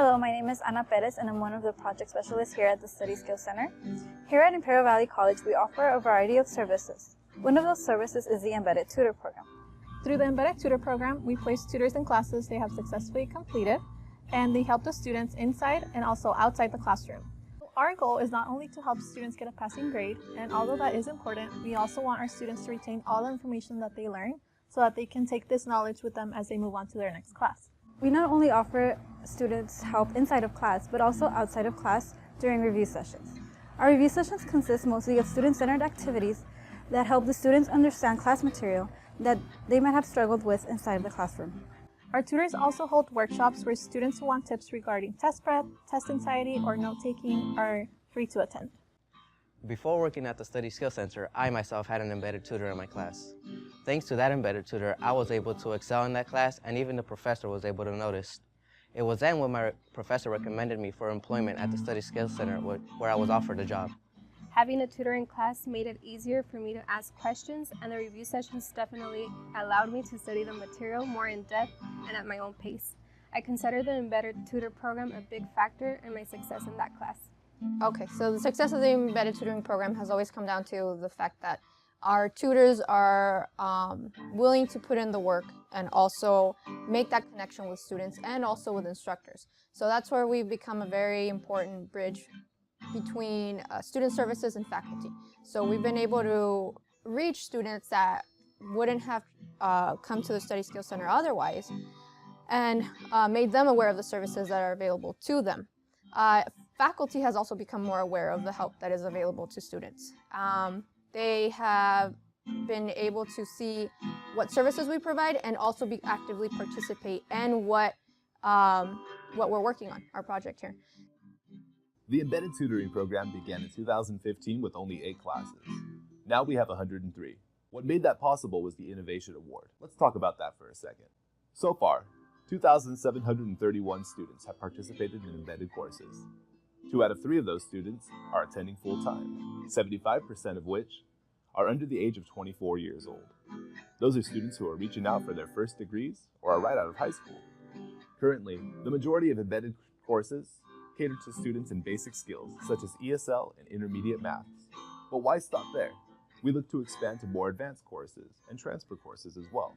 Hello, my name is Ana Perez and I'm one of the project specialists here at the Study Skills Center. Here at Imperial Valley College, we offer a variety of services. One of those services is the Embedded Tutor Program. Through the Embedded Tutor Program, we place tutors in classes they have successfully completed, and they help the students inside and also outside the classroom. Our goal is not only to help students get a passing grade, and although that is important, we also want our students to retain all the information that they learn so that they can take this knowledge with them as they move on to their next class. We not only offer students help inside of class, but also outside of class during review sessions. Our review sessions consist mostly of student-centered activities that help the students understand class material that they might have struggled with inside of the classroom. Our tutors also hold workshops where students who want tips regarding test prep, test anxiety, or note-taking are free to attend. Before working at the Study Skills Center, I myself had an embedded tutor in my class. Thanks to that embedded tutor, I was able to excel in that class, and even the professor was able to notice. It was then when my professor recommended me for employment at the Study Skills Center, where I was offered a job. Having a tutor in class made it easier for me to ask questions, and the review sessions definitely allowed me to study the material more in depth and at my own pace. I consider the Embedded Tutor Program a big factor in my success in that class. Okay, so the success of the Embedded Tutoring Program has always come down to the fact that our tutors are willing to put in the work and also make that connection with students and also with instructors. So that's where we've become a very important bridge between student services and faculty. So we've been able to reach students that wouldn't have come to the Study Skills Center otherwise, and made them aware of the services that are available to them. Faculty has also become more aware of the help that is available to students. They have been able to see what services we provide and also actively participate in what we're working on, our project here. The Embedded Tutoring Program began in 2015 with only 8 classes. Now we have 103. What made that possible was the Innovation Award. Let's talk about that for a second. So far, 2,731 students have participated in embedded courses. 2 out of 3 of those students are attending full-time, 75% of which are under the age of 24 years old. Those are students who are reaching out for their first degrees or are right out of high school. Currently, the majority of embedded courses cater to students in basic skills such as ESL and intermediate maths. But why stop there? We look to expand to more advanced courses and transfer courses as well.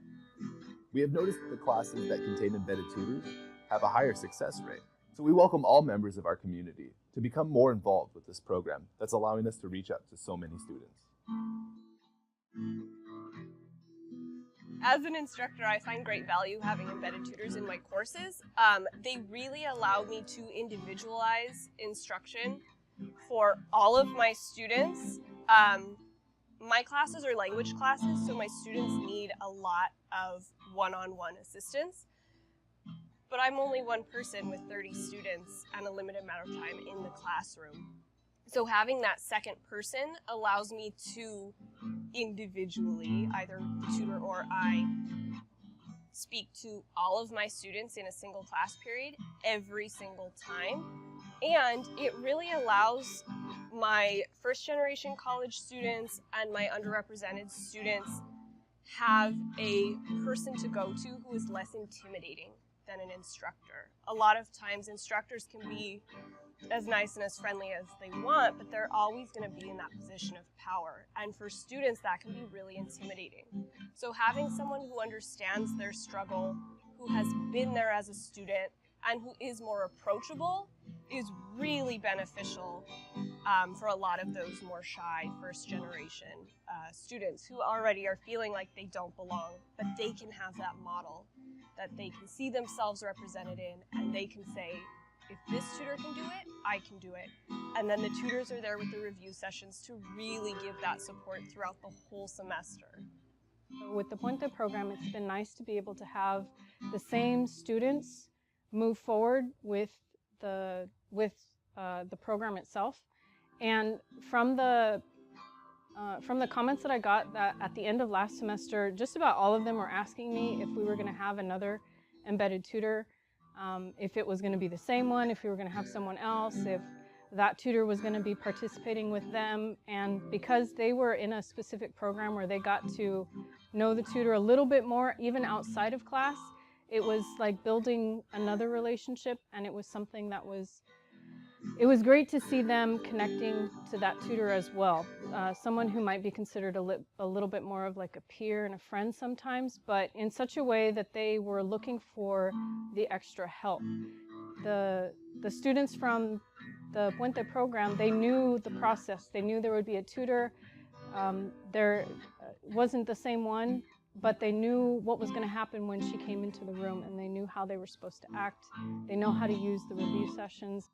We have noticed that the classes that contain embedded tutors have a higher success rate. So we welcome all members of our community to become more involved with this program that's allowing us to reach out to so many students. As an instructor, I find great value having embedded tutors in my courses. They really allow me to individualize instruction for all of my students. My classes are language classes, so my students need a lot of one-on-one assistance. But I'm only one person with 30 students and a limited amount of time in the classroom. So having that second person allows me to individually, either the tutor or I, speak to all of my students in a single class period every single time. And it really allows my first generation college students and my underrepresented students have a person to go to who is less intimidating than an instructor. A lot of times instructors can be as nice and as friendly as they want, but they're always going to be in that position of power. And for students, that can be really intimidating. So having someone who understands their struggle, who has been there as a student, and who is more approachable is really beneficial for a lot of those more shy first generation students who already are feeling like they don't belong, but they can have that model that they can see themselves represented in, and they can say, if this tutor can do it, I can do it. And then the tutors are there with the review sessions to really give that support throughout the whole semester. With the Puente program, it's been nice to be able to have the same students move forward with the program itself. And from the comments that I got that at the end of last semester, just about all of them were asking me if we were going to have another embedded tutor, if it was going to be the same one, if we were going to have someone else, if that tutor was going to be participating with them. And because they were in a specific program where they got to know the tutor a little bit more, even outside of class, it was like building another relationship, and it was something that it was great to see them connecting to that tutor as well. Someone who might be considered a little bit more of like a peer and a friend sometimes, but in such a way that they were looking for the extra help. The students from the Puente program, they knew the process. They knew there would be a tutor. There wasn't the same one, but they knew what was going to happen when she came into the room, and they knew how they were supposed to act. They know how to use the review sessions.